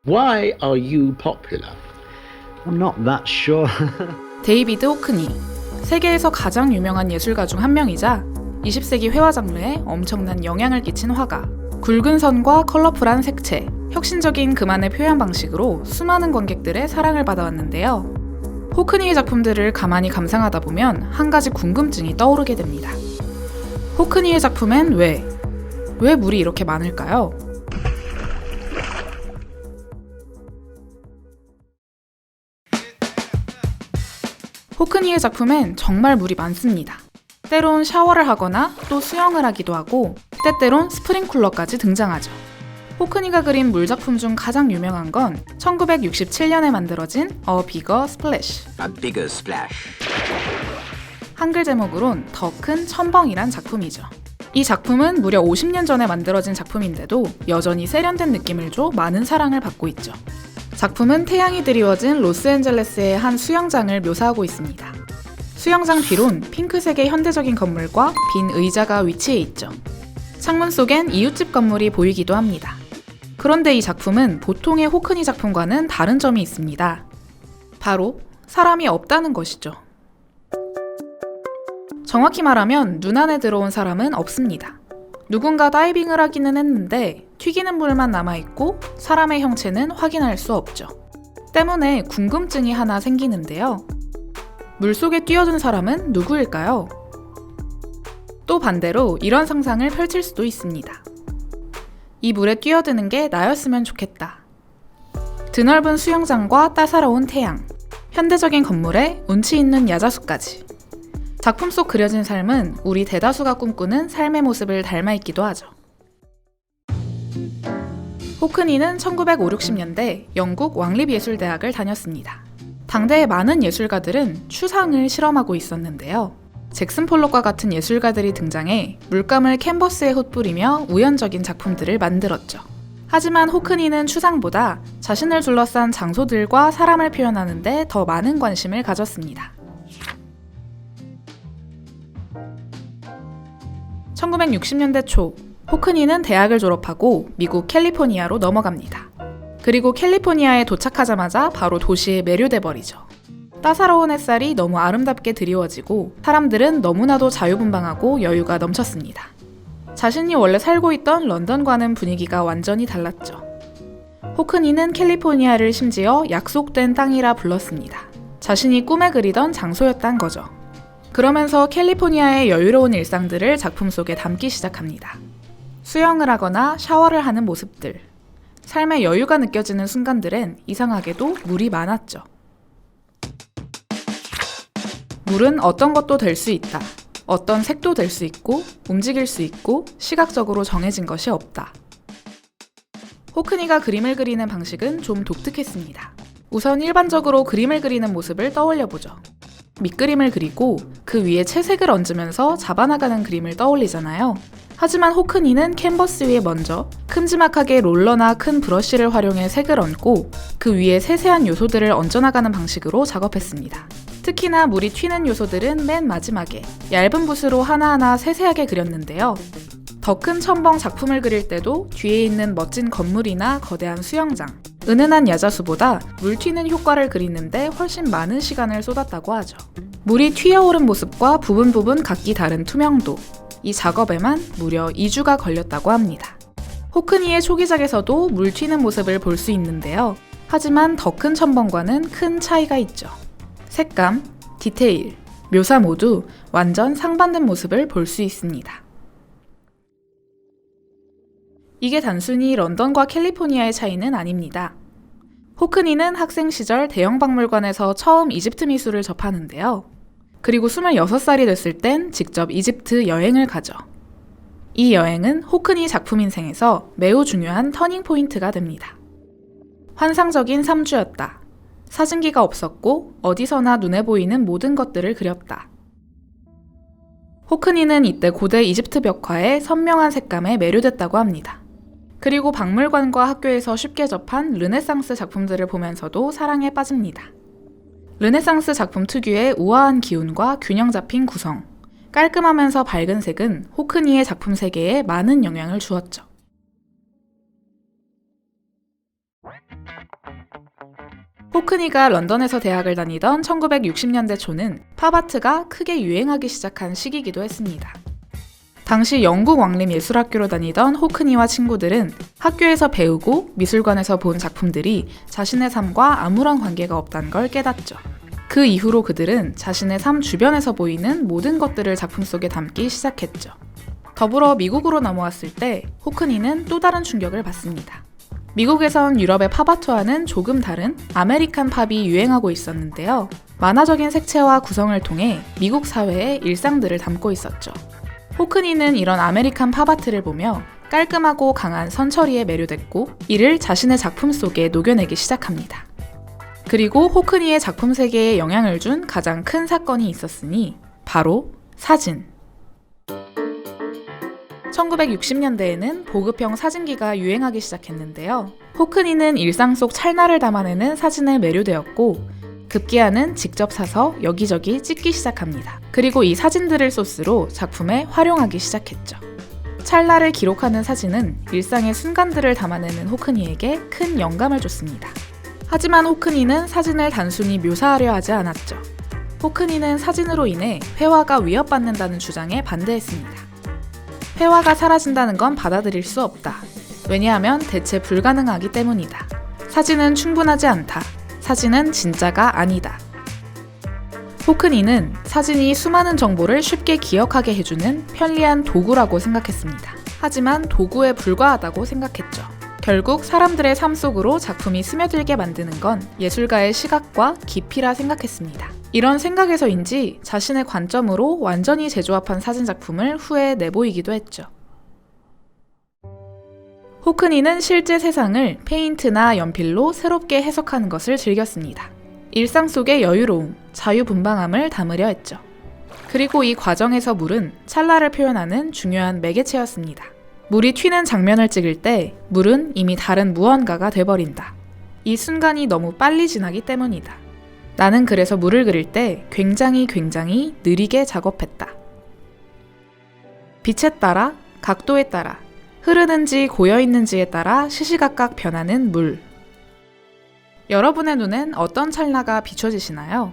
Why are you popular? I'm not that sure. 데이비드 호크니, 세계에서 가장 유명한 예술가 중 한 명이자 20세기 회화 장르에 엄청난 영향을 끼친 화가, 굵은 선과 컬러풀한 색채, 혁신적인 그만의 표현 방식으로 수많은 관객들의 사랑을 받아왔는데요. 호크니의 작품들을 가만히 감상하다 보면 한 가지 궁금증이 떠오르게 됩니다. 호크니의 작품엔 왜 물이 이렇게 많을까요? 호크니의 작품엔 정말 물이 많습니다. 때론 샤워를 하거나 또 수영을 하기도 하고 때때론 스프링쿨러까지 등장하죠. 호크니가 그린 물 작품 중 가장 유명한 건 1967년에 만들어진 A Bigger Splash. A bigger splash. 한글 제목으론 더 큰 첨벙이란 작품이죠. 이 작품은 무려 50년 전에 만들어진 작품인데도 여전히 세련된 느낌을 줘 많은 사랑을 받고 있죠. 작품은 태양이 드리워진 로스앤젤레스의 한 수영장을 묘사하고 있습니다. 수영장 뒤론 핑크색의 현대적인 건물과 빈 의자가 위치해 있죠. 창문 속엔 이웃집 건물이 보이기도 합니다. 그런데 이 작품은 보통의 호크니 작품과는 다른 점이 있습니다. 바로 사람이 없다는 것이죠. 정확히 말하면 눈 안에 들어온 사람은 없습니다. 누군가 다이빙을 하기는 했는데 튀기는 물만 남아있고 사람의 형체는 확인할 수 없죠. 때문에 궁금증이 하나 생기는데요. 물속에 뛰어든 사람은 누구일까요? 또 반대로 이런 상상을 펼칠 수도 있습니다. 이 물에 뛰어드는 게 나였으면 좋겠다. 드넓은 수영장과 따사로운 태양, 현대적인 건물에 운치 있는 야자수까지. 작품 속 그려진 삶은 우리 대다수가 꿈꾸는 삶의 모습을 닮아 있기도 하죠. 호크니는 1950, 60년대 영국 왕립예술대학을 다녔습니다. 당대의 많은 예술가들은 추상을 실험하고 있었는데요. 잭슨 폴록과 같은 예술가들이 등장해 물감을 캔버스에 흩뿌리며 우연적인 작품들을 만들었죠. 하지만 호크니는 추상보다 자신을 둘러싼 장소들과 사람을 표현하는 데 더 많은 관심을 가졌습니다. 1960년대 초, 호크니는 대학을 졸업하고 미국 캘리포니아로 넘어갑니다. 그리고 캘리포니아에 도착하자마자 바로 도시에 매료돼 버리죠. 따사로운 햇살이 너무 아름답게 드리워지고 사람들은 너무나도 자유분방하고 여유가 넘쳤습니다. 자신이 원래 살고 있던 런던과는 분위기가 완전히 달랐죠. 호크니는 캘리포니아를 심지어 약속된 땅이라 불렀습니다. 자신이 꿈에 그리던 장소였단 거죠. 그러면서 캘리포니아의 여유로운 일상들을 작품 속에 담기 시작합니다. 수영을 하거나 샤워를 하는 모습들, 삶의 여유가 느껴지는 순간들엔 이상하게도 물이 많았죠. 물은 어떤 것도 될 수 있다. 어떤 색도 될 수 있고, 움직일 수 있고, 시각적으로 정해진 것이 없다. 호크니가 그림을 그리는 방식은 좀 독특했습니다. 우선 일반적으로 그림을 그리는 모습을 떠올려보죠. 밑그림을 그리고 그 위에 채색을 얹으면서 잡아나가는 그림을 떠올리잖아요. 하지만 호크니는 캔버스 위에 먼저 큼지막하게 롤러나 큰 브러쉬를 활용해 색을 얹고 그 위에 세세한 요소들을 얹어나가는 방식으로 작업했습니다. 특히나 물이 튀는 요소들은 맨 마지막에 얇은 붓으로 하나하나 세세하게 그렸는데요. 더 큰 첨벙 작품을 그릴 때도 뒤에 있는 멋진 건물이나 거대한 수영장, 은은한 야자수보다 물 튀는 효과를 그리는데 훨씬 많은 시간을 쏟았다고 하죠. 물이 튀어오른 모습과 부분 각기 다른 투명도, 이 작업에만 무려 2주가 걸렸다고 합니다. 호크니의 초기작에서도 물 튀는 모습을 볼 수 있는데요. 하지만 더 큰 첨벙과는 큰 차이가 있죠. 색감, 디테일, 묘사 모두 완전 상반된 모습을 볼 수 있습니다. 이게 단순히 런던과 캘리포니아의 차이는 아닙니다. 호크니는 학생 시절 대형 박물관에서 처음 이집트 미술을 접하는데요. 그리고 26살이 됐을 땐 직접 이집트 여행을 가죠. 이 여행은 호크니 작품 인생에서 매우 중요한 터닝 포인트가 됩니다. 환상적인 3주였다. 사진기가 없었고 어디서나 눈에 보이는 모든 것들을 그렸다. 호크니는 이때 고대 이집트 벽화의 선명한 색감에 매료됐다고 합니다. 그리고 박물관과 학교에서 쉽게 접한 르네상스 작품들을 보면서도 사랑에 빠집니다. 르네상스 작품 특유의 우아한 기운과 균형 잡힌 구성, 깔끔하면서 밝은 색은 호크니의 작품 세계에 많은 영향을 주었죠. 호크니가 런던에서 대학을 다니던 1960년대 초는 팝아트가 크게 유행하기 시작한 시기이기도 했습니다. 당시 영국 왕립예술학교로 다니던 호크니와 친구들은 학교에서 배우고 미술관에서 본 작품들이 자신의 삶과 아무런 관계가 없다는 걸 깨닫죠. 그 이후로 그들은 자신의 삶 주변에서 보이는 모든 것들을 작품 속에 담기 시작했죠. 더불어 미국으로 넘어왔을 때 호크니는 또 다른 충격을 받습니다. 미국에선 유럽의 팝아트와는 조금 다른 아메리칸 팝이 유행하고 있었는데요. 만화적인 색채와 구성을 통해 미국 사회의 일상들을 담고 있었죠. 호크니는 이런 아메리칸 팝아트를 보며 깔끔하고 강한 선처리에 매료됐고 이를 자신의 작품 속에 녹여내기 시작합니다. 그리고 호크니의 작품 세계에 영향을 준 가장 큰 사건이 있었으니 바로 사진. 1960년대에는 보급형 사진기가 유행하기 시작했는데요. 호크니는 일상 속 찰나를 담아내는 사진에 매료되었고 급기야는 직접 사서 여기저기 찍기 시작합니다. 그리고 이 사진들을 소스로 작품에 활용하기 시작했죠. 찰나를 기록하는 사진은 일상의 순간들을 담아내는 호크니에게 큰 영감을 줬습니다. 하지만 호크니는 사진을 단순히 묘사하려 하지 않았죠. 호크니는 사진으로 인해 회화가 위협받는다는 주장에 반대했습니다. 회화가 사라진다는 건 받아들일 수 없다. 왜냐하면 대체 불가능하기 때문이다. 사진은 충분하지 않다. 사진은 진짜가 아니다. 호크니는 사진이 수많은 정보를 쉽게 기억하게 해주는 편리한 도구라고 생각했습니다. 하지만 도구에 불과하다고 생각했죠. 결국 사람들의 삶 속으로 작품이 스며들게 만드는 건 예술가의 시각과 깊이라 생각했습니다. 이런 생각에서인지 자신의 관점으로 완전히 재조합한 사진 작품을 후에 내보이기도 했죠. 호크니는 실제 세상을 페인트나 연필로 새롭게 해석하는 것을 즐겼습니다. 일상 속의 여유로움, 자유분방함을 담으려 했죠. 그리고 이 과정에서 물은 찰나를 표현하는 중요한 매개체였습니다. 물이 튀는 장면을 찍을 때 물은 이미 다른 무언가가 돼버린다. 이 순간이 너무 빨리 지나기 때문이다. 나는 그래서 물을 그릴 때 굉장히 느리게 작업했다. 빛에 따라, 각도에 따라, 흐르는지 고여있는지에 따라 시시각각 변하는 물. 여러분의 눈엔 어떤 찰나가 비춰지시나요?